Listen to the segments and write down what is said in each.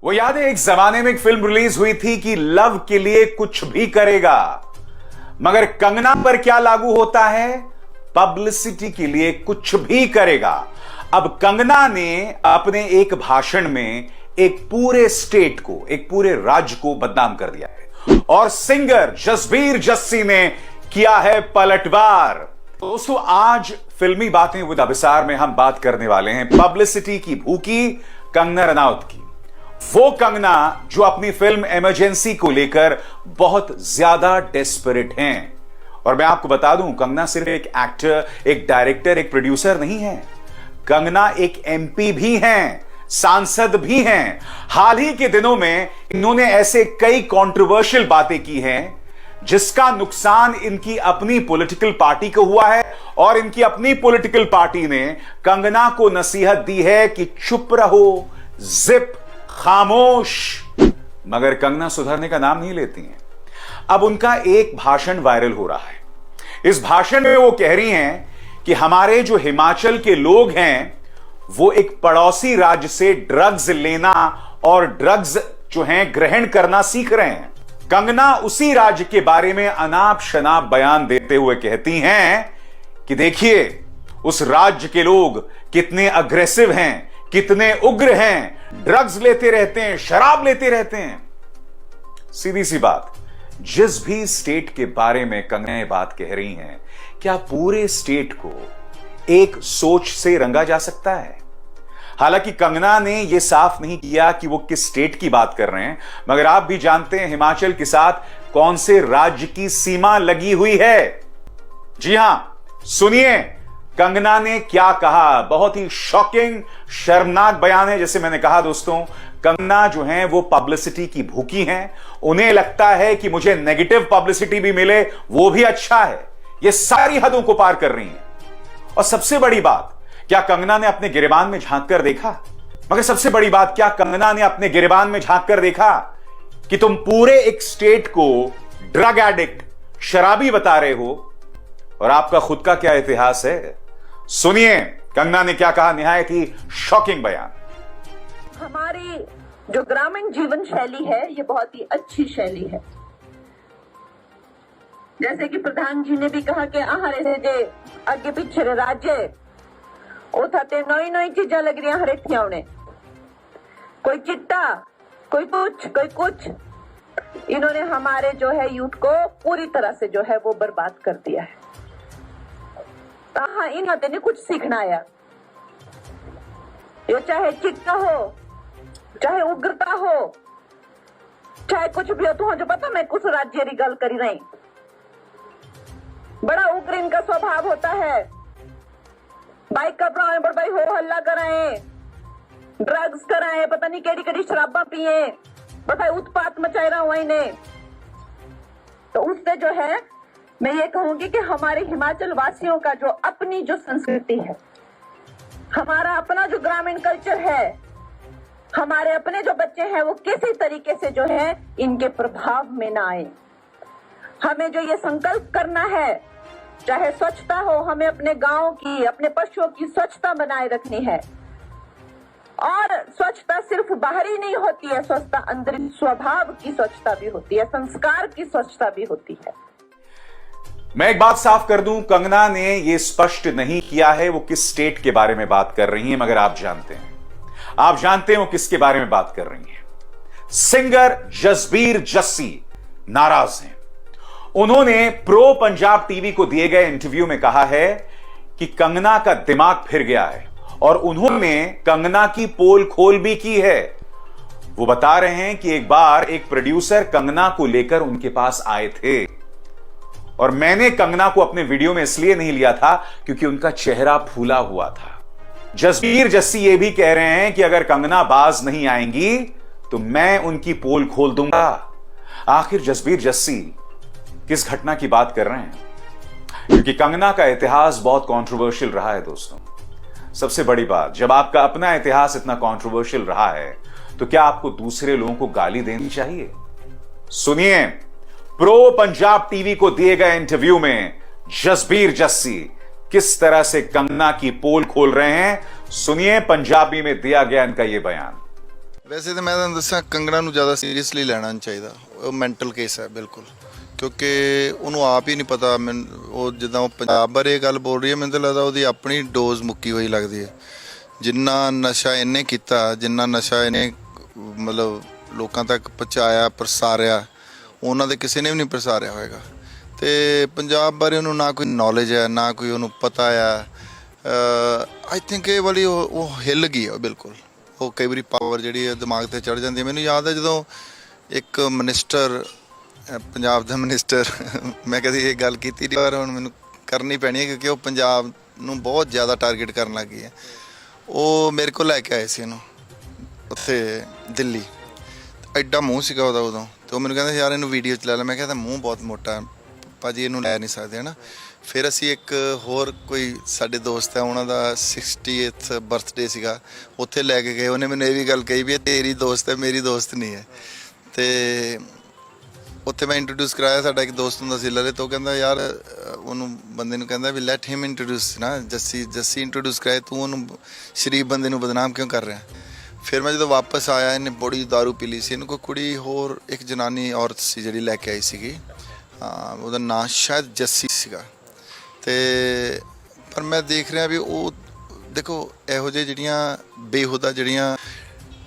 वो याद है एक जमाने में एक फिल्म रिलीज हुई थी कि लव के लिए कुछ भी करेगा, मगर कंगना पर क्या लागू होता है? पब्लिसिटी के लिए कुछ भी करेगा। अब कंगना ने अपने एक भाषण में एक पूरे स्टेट को, एक पूरे राज्य को बदनाम कर दिया है और सिंगर जसबीर जस्सी ने किया है पलटवार। दोस्तों, आज फिल्मी बातें विद अभिसार में हम बात करने वाले हैं पब्लिसिटी की भूखी कंगना रनौत की। वो कंगना जो अपनी फिल्म इमरजेंसी को लेकर बहुत ज्यादा डेस्परेट हैं। और मैं आपको बता दूं, कंगना सिर्फ एक एक्टर, एक डायरेक्टर, एक प्रोड्यूसर नहीं है। कंगना एक एमपी भी हैं, सांसद भी हैं। हाल ही के दिनों में इन्होंने ऐसे कई कंट्रोवर्शियल बातें की हैं जिसका नुकसान इनकी अपनी पॉलिटिकल पार्टी को हुआ है और इनकी अपनी पॉलिटिकल पार्टी ने कंगना को नसीहत दी है कि चुप रहो, जिप, खामोश। मगर कंगना सुधरने का नाम नहीं लेती हैं। अब उनका एक भाषण वायरल हो रहा है। इस भाषण में वो कह रही हैं कि हमारे जो हिमाचल के लोग हैं वो एक पड़ोसी राज्य से ड्रग्स लेना और ड्रग्स जो हैं ग्रहण करना सीख रहे हैं। कंगना उसी राज्य के बारे में अनाप शनाप बयान देते हुए कहती हैं कि देखिए उस राज्य के लोग कितने अग्रेसिव हैं, कितने उग्र हैं, ड्रग्स लेते रहते हैं, शराब लेते रहते हैं। सीधी सी बात, जिस भी स्टेट के बारे में कंगना ये बात कह रही हैं, क्या पूरे स्टेट को एक सोच से रंगा जा सकता है? हालांकि कंगना ने यह साफ नहीं किया कि वो किस स्टेट की बात कर रहे हैं, मगर आप भी जानते हैं हिमाचल के साथ कौन से राज्य की सीमा लगी हुई है। जी हां, सुनिए कंगना ने क्या कहा। बहुत ही शॉकिंग, शर्मनाक बयान है। जैसे मैंने कहा दोस्तों, कंगना जो हैं वो पब्लिसिटी की भूखी हैं। उन्हें लगता है कि मुझे नेगेटिव पब्लिसिटी भी मिले वो भी अच्छा है। ये सारी हदों को पार कर रही हैं। और सबसे बड़ी बात, क्या कंगना ने अपने गिरेबान में झांक कर देखा? मगर सबसे बड़ी बात, क्या कंगना ने अपने गिरेबान में झांक कर देखा कि तुम पूरे एक स्टेट को ड्रग एडिक्ट, शराबी बता रहे हो और आपका खुद का क्या इतिहास है? सुनिए कंगना ने क्या कहा, निहायत ही शॉकिंग बयान। हमारी जो ग्रामीण जीवन शैली है ये बहुत ही अच्छी शैली है। जैसे कि प्रधान जी ने भी कहा कि हरे से जे आगे पीछे राज्य उठाते नई नई चीजा लग रही हर एक ने, कोई चिट्टा, कोई कुछ। इन्होंने हमारे जो है यूथ को पूरी तरह से जो है वो बर्बाद कर दिया है। हाँ, इन्होंने कुछ सीखना आया, ये चाहे चिट्टा हो, चाहे उग्रता हो, चाहे कुछ भी हो। तो जो पता मैं कुछ राज्य की गल करी नहीं, बड़ा उग्र इनका स्वभाव होता है। बाइक का प्राण पर भाई हो हल्ला कराए, ड्रग्स कराए, पता नहीं केड़ी केड़ी शराबा पिए, पता उत्पात मचाए रहा हुआ इन्हें। तो उससे जो है मैं ये कहूंगी कि हमारे हिमाचल वासियों का जो अपनी जो संस्कृति है, हमारा अपना जो ग्रामीण कल्चर है, हमारे अपने जो बच्चे हैं वो किसी तरीके से जो है इनके प्रभाव में ना आए। हमें जो ये संकल्प करना है, चाहे स्वच्छता हो, हमें अपने गांव की, अपने पशुओं की स्वच्छता बनाए रखनी है। और स्वच्छता सिर्फ बाहरी नहीं होती है, स्वच्छता अंदर स्वभाव की स्वच्छता भी होती है, संस्कार की स्वच्छता भी होती है। मैं एक बात साफ कर दूं, कंगना ने यह स्पष्ट नहीं किया है वो किस स्टेट के बारे में बात कर रही हैं, मगर आप जानते हैं वो किसके बारे में बात कर रही हैं। सिंगर जसबीर जस्सी नाराज हैं। उन्होंने प्रो पंजाब टीवी को दिए गए इंटरव्यू में कहा है कि कंगना का दिमाग फिर गया है और उन्होंने कंगना की पोल खोल भी की है। वो बता रहे हैं कि एक बार एक प्रोड्यूसर कंगना को लेकर उनके पास आए थे और मैंने कंगना को अपने वीडियो में इसलिए नहीं लिया था क्योंकि उनका चेहरा फूला हुआ था। जसबीर जस्सी ये भी कह रहे हैं कि अगर कंगना बाज नहीं आएंगी तो मैं उनकी पोल खोल दूंगा। आखिर जसबीर जस्सी किस घटना की बात कर रहे हैं? क्योंकि कंगना का इतिहास बहुत कंट्रोवर्शियल रहा है दोस्तों। सबसे बड़ी बात, जब आपका अपना इतिहास इतना कंट्रोवर्शियल रहा है तो क्या आपको दूसरे लोगों को गाली देनी चाहिए? सुनिए प्रो पंजाब टीवी को दिए गए इंटरव्यू में जसबीर जस्सी किस तरह से कंगना की पोल खोल रहे हैं। सुनिए पंजाबी में दिया गया इनका यह बयान। ਵੈਸੇ ਤਾਂ ਮੈਂ ਤੁਹਾਨੂੰ ਦੱਸਾਂ ਕੰਗਣਾ ਨੂੰ ਜ਼ਿਆਦਾ ਸੀਰੀਅਸਲੀ ਲੈਣਾ ਨਹੀਂ ਚਾਹੀਦਾ। ਉਹ ਮੈਂਟਲ ਕੇਸ ਹੈ ਬਿਲਕੁਲ, ਕਿਉਂਕਿ ਉਹਨੂੰ ਆਪ ਹੀ ਨਹੀਂ ਪਤਾ। ਉਹ ਜਿੱਦਾਂ ਉਹ ਪੰਜਾਬ ਬਾਰੇ ਗੱਲ ਬੋਲ ਰਹੀ ਹੈ, ਮੈਨੂੰ ਤਾਂ ਲੱਗਦਾ ਉਹਦੀ ਆਪਣੀ ਡੋਜ਼ ਮੁੱਕੀ ਹੋਈ ਲੱਗਦੀ ਹੈ। ਜਿੰਨਾ ਨਸ਼ਾ ਇਹਨੇ ਕੀਤਾ, ਜਿੰਨਾ ਨਸ਼ਾ ਇਹਨੇ ਮਤਲਬ ਲੋਕਾਂ ਤੱਕ ਪਹੁੰਚਾਇਆ, ਪ੍ਰਸਾਰਿਆ, ਉਹਨਾਂ ਦੇ ਕਿਸੇ ਨੇ ਵੀ ਨਹੀਂ ਪ੍ਰਸਾਰਿਆ ਹੋਏਗਾ। ਤੇ ਪੰਜਾਬ ਬਾਰੇ ਉਹਨੂੰ ਨਾ ਕੋਈ ਨੌਲੇਜ ਹੈ, ਨਾ ਕੋਈ ਉਹਨੂੰ ਪਤਾ ਆ। ਆਈ ਥਿੰਕ ਇਹ ਵਾਲੀ ਉਹ ਹਿੱਲ ਗਈ ਆ ਬਿਲਕੁਲ। ਉਹ ਕਈ ਵਾਰੀ ਪਾਵਰ ਜਿਹੜੀ ਹੈ ਦਿਮਾਗ ਤੇ ਚੜ੍ਹ ਜਾਂਦੀ ਹੈ। ਮੈਨੂੰ ਯਾਦ ਹੈ ਜਦੋਂ ਇੱਕ ਮਿਨਿਸਟਰ, ਪੰਜਾਬ ਦਾ ਮਿਨਿਸਟਰ, ਮੈਂ ਕਦੀ ਇਹ ਗੱਲ ਕੀਤੀ ਨਹੀਂ ਪਰ ਹੁਣ ਮੈਨੂੰ ਕਰਨੀ ਪੈਣੀ ਹੈ ਕਿਉਂਕਿ ਉਹ ਪੰਜਾਬ ਨੂੰ ਬਹੁਤ ਜ਼ਿਆਦਾ ਟਾਰਗੇਟ ਕਰਨ ਲੱਗ ਗਈ ਹੈ। ਉਹ ਮੇਰੇ ਕੋਲ ਲੈ ਕੇ ਆਏ ਸੀ ਇਹਨੂੰ ਉੱਥੇ ਦਿੱਲੀ, ਐਡਾ ਮੂੰਹ ਸੀਗਾ ਉਹਦਾ ਉਦੋਂ। ਤੇ ਉਹ ਮੈਨੂੰ ਕਹਿੰਦਾ ਯਾਰ ਇਹਨੂੰ ਵੀਡੀਓ 'ਚ ਲੈ ਲੈ। ਮੈਂ ਕਹਿੰਦਾ ਮੂੰਹ ਬਹੁਤ ਮੋਟਾ ਭਾਜੀ, ਇਹਨੂੰ ਲੈ ਨਹੀਂ ਸਕਦੇ ਹੈ ਨਾ। ਫਿਰ ਅਸੀਂ ਇੱਕ ਹੋਰ ਕੋਈ ਸਾਡੇ ਦੋਸਤ ਹੈ, ਉਹਨਾਂ ਦਾ 60th ਬਰਥਡੇ ਸੀਗਾ, ਉੱਥੇ ਲੈ ਕੇ ਗਏ। ਉਹਨੇ ਮੈਨੂੰ ਇਹ ਵੀ ਗੱਲ ਕਹੀ ਵੀ ਇਹ ਤੇਰੀ ਦੋਸਤ ਹੈ, ਮੇਰੀ ਦੋਸਤ ਨਹੀਂ ਹੈ। ਤੇ ਉੱਥੇ ਮੈਂ ਇੰਟਰੋਡਿਊਸ ਕਰਾਇਆ। ਸਾਡਾ ਇੱਕ ਦੋਸਤ ਹੁੰਦਾ ਸੀ ਲਲਿਤ, ਉਹ ਕਹਿੰਦਾ ਯਾਰ ਉਹਨੂੰ ਬੰਦੇ ਨੂੰ ਕਹਿੰਦਾ ਵੀ ਲੈਟ ਹਿਮ ਇੰਟਰੋਡਿਊਸ ਨਾ, ਜੱਸੀ ਇੰਟਰੋਡਿਊਸ ਕਰਾਏ, ਤੂੰ ਉਹਨੂੰ ਸ਼ਰੀਫ ਬੰਦੇ ਨੂੰ ਬਦਨਾਮ ਕਿਉਂ ਕਰ ਰਿਹਾ। ਫਿਰ ਮੈਂ ਜਦੋਂ ਵਾਪਸ ਆਇਆ, ਇਹਨੇ ਬੜੀ ਦਾਰੂ ਪੀ ਲਈ ਸੀ। ਇਹਨੂੰ ਕੋਈ ਕੁੜੀ ਹੋਰ ਇੱਕ ਜਨਾਨੀ ਔਰਤ ਸੀ ਜਿਹੜੀ ਲੈ ਕੇ ਆਈ ਸੀਗੀ, ਉਹਦਾ ਨਾਂ ਸ਼ਾਇਦ ਜੱਸੀ ਸੀਗਾ। ਤੇ ਪਰ ਮੈਂ ਦੇਖ ਰਿਹਾ ਵੀ ਉਹ ਦੇਖੋ ਇਹੋ ਜਿਹੇ ਜਿਹੜੀਆਂ ਬੇਹੁਦਾ ਜਿਹੜੀਆਂ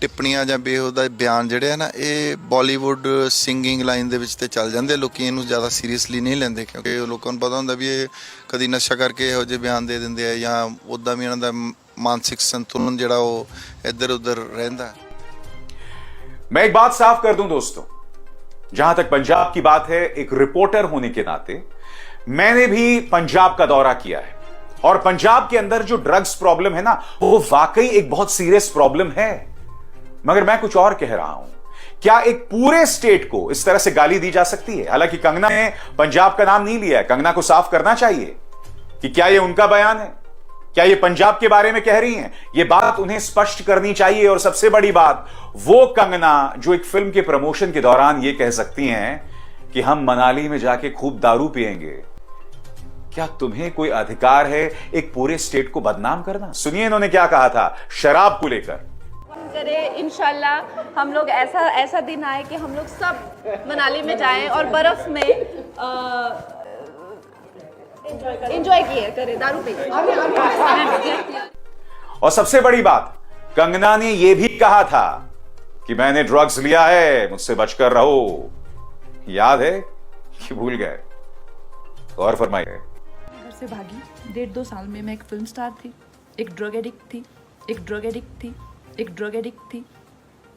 ਟਿੱਪਣੀਆਂ ਜਾਂ ਬੇਹੁਦਾ ਬਿਆਨ ਜਿਹੜੇ ਆ ਨਾ, ਇਹ ਬਾਲੀਵੁੱਡ ਸਿੰਗਿੰਗ ਲਾਈਨ ਦੇ ਵਿੱਚ ਤੇ ਚੱਲ ਜਾਂਦੇ। ਲੋਕੀ ਇਹਨੂੰ ਜ਼ਿਆਦਾ ਸੀਰੀਅਸਲੀ ਨਹੀਂ ਲੈਂਦੇ ਕਿਉਂਕਿ ਲੋਕਾਂ ਨੂੰ ਪਤਾ ਹੁੰਦਾ ਵੀ ਇਹ ਕਦੀ ਨਸ਼ਾ ਕਰਕੇ ਇਹੋ ਜਿਹੇ ਬਿਆਨ ਦੇ ਦਿੰਦੇ ਆ ਜਾਂ ਉੱਦਾਂ ਵੀ ਇਹਨਾਂ ਦਾ मानसिक संतुलन जड़ा वो इधर उधर रहता है। मैं एक बात साफ कर दूं दोस्तों, जहां तक पंजाब की बात है, एक रिपोर्टर होने के नाते मैंने भी पंजाब का दौरा किया है और पंजाब के अंदर जो ड्रग्स प्रॉब्लम है ना, वो वाकई एक बहुत सीरियस प्रॉब्लम है। मगर मैं कुछ और कह रहा हूं, क्या एक पूरे स्टेट को इस तरह से गाली दी जा सकती है? हालांकि कंगना ने पंजाब का नाम नहीं लिया है, कंगना को साफ करना चाहिए कि क्या ये उनका बयान है, क्या ये पंजाब के बारे में कह रही हैं? ये बात उन्हें स्पष्ट करनी चाहिए। और सबसे बड़ी बात, वो कंगना जो एक फिल्म के प्रमोशन के दौरान ये कह सकती हैं कि हम मनाली में जाके खूब दारू पिएंगे, क्या तुम्हें कोई अधिकार है एक पूरे स्टेट को बदनाम करना? सुनिए इन्होंने क्या कहा था शराब को लेकर। करे इंशाल्लाह हम लोग ऐसा दिन आए कि हम लोग सब मनाली में जाएं और बर्फ में एंजॉय किए करे, दारू पी। और सबसे बड़ी बात, कंगना ने यह भी कहा था कि मैंने ड्रग्स लिया है, मुझसे बचकर रहो। याद है कि भूल गए? और फरमाइए। घर से भागी 1.5-2 साल में मैं एक फिल्म स्टार थी, एक ड्रग एडिक्ट थी, एक ड्रग एडिक्ट थी, एक ड्रग एडिक्ट थी।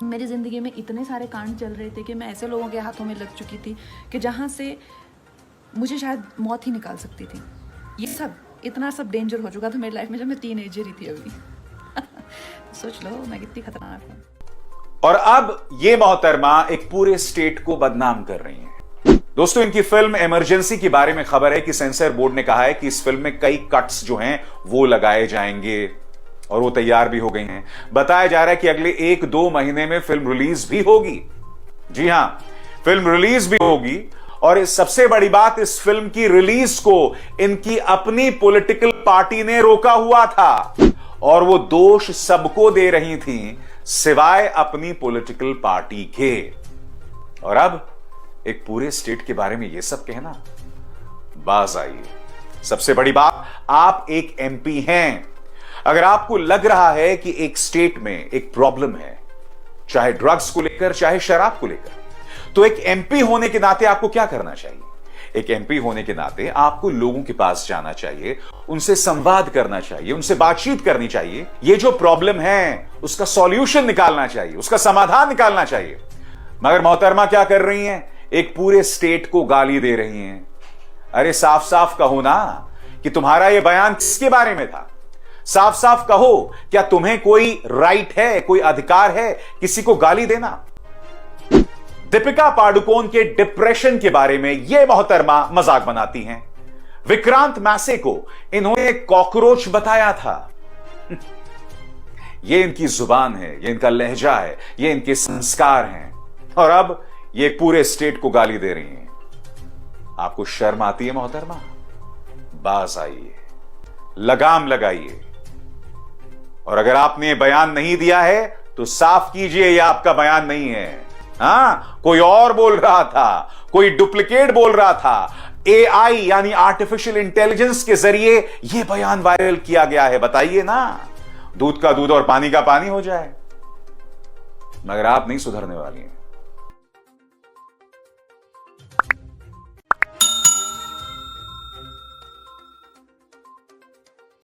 मेरी ज़िंदगी में इतने सारे कांड चल रहे थे कि मैं ऐसे लोगों के हाथों में लग चुकी थी कि जहाँ से मुझे शायद मौत ही निकाल सकती थी। ये सब इतना सब डेंजर हो चुका था मेरी लाइफ में जब मैं टीनेजर ही थी अभी। सोच लो मैं कितनी खतरनाक हूँ। और अब ये मोहतरमा एक पूरे स्टेट को बदनाम कर रही हैं। दोस्तों, इनकी फिल्म इमरजेंसी के बारे में खबर है कि सेंसर बोर्ड ने कहा है कि इस फिल्म में कई कट्स जो हैं वो लगाए जाएंगे और वो तैयार भी हो गई हैं। बताया जा रहा है कि अगले 1-2 महीने में फिल्म रिलीज भी होगी। जी हां, फिल्म रिलीज भी होगी। और इस सबसे बड़ी बात, इस फिल्म की रिलीज को इनकी अपनी पॉलिटिकल पार्टी ने रोका हुआ था और वो दोष सबको दे रही थी सिवाय अपनी पॉलिटिकल पार्टी के। और अब एक पूरे स्टेट के बारे में ये सब कहना, बाज आइए। सबसे बड़ी बात, आप एक एमपी हैं। अगर आपको लग रहा है कि एक स्टेट में एक प्रॉब्लम है, चाहे ड्रग्स को लेकर चाहे शराब को लेकर, तो एक एमपी होने के नाते आपको क्या करना चाहिए? एक एमपी होने के नाते आपको लोगों के पास जाना चाहिए, उनसे संवाद करना चाहिए, उनसे बातचीत करनी चाहिए, ये जो प्रॉब्लम है उसका सॉल्यूशन निकालना चाहिए, उसका समाधान निकालना चाहिए। मगर मोहतरमा क्या कर रही हैं? एक पूरे स्टेट को गाली दे रही हैं। अरे साफ साफ कहो ना कि तुम्हारा यह बयान किसके बारे में था। साफ साफ कहो, क्या तुम्हें कोई राइट है, कोई अधिकार है किसी को गाली देना? दीपिका पादुकोण के डिप्रेशन के बारे में यह मोहतरमा मजाक बनाती हैं। विक्रांत मैसे को इन्होंने कॉकरोच बताया था। यह इनकी जुबान है, यह इनका लहजा है, यह इनके संस्कार हैं। और अब ये पूरे स्टेट को गाली दे रही हैं। आपको शर्म आती है मोहतरमा? बाज आइए, लगाम लगाइए। और अगर आपने बयान नहीं दिया है तो साफ कीजिए यह आपका बयान नहीं है। हाँ, कोई और बोल रहा था, कोई डुप्लीकेट बोल रहा था। एआई यानी आर्टिफिशियल इंटेलिजेंस के जरिए यह बयान वायरल किया गया है। बताइए ना, दूध का दूध और पानी का पानी हो जाए। मगर आप नहीं सुधरने वाली हैं।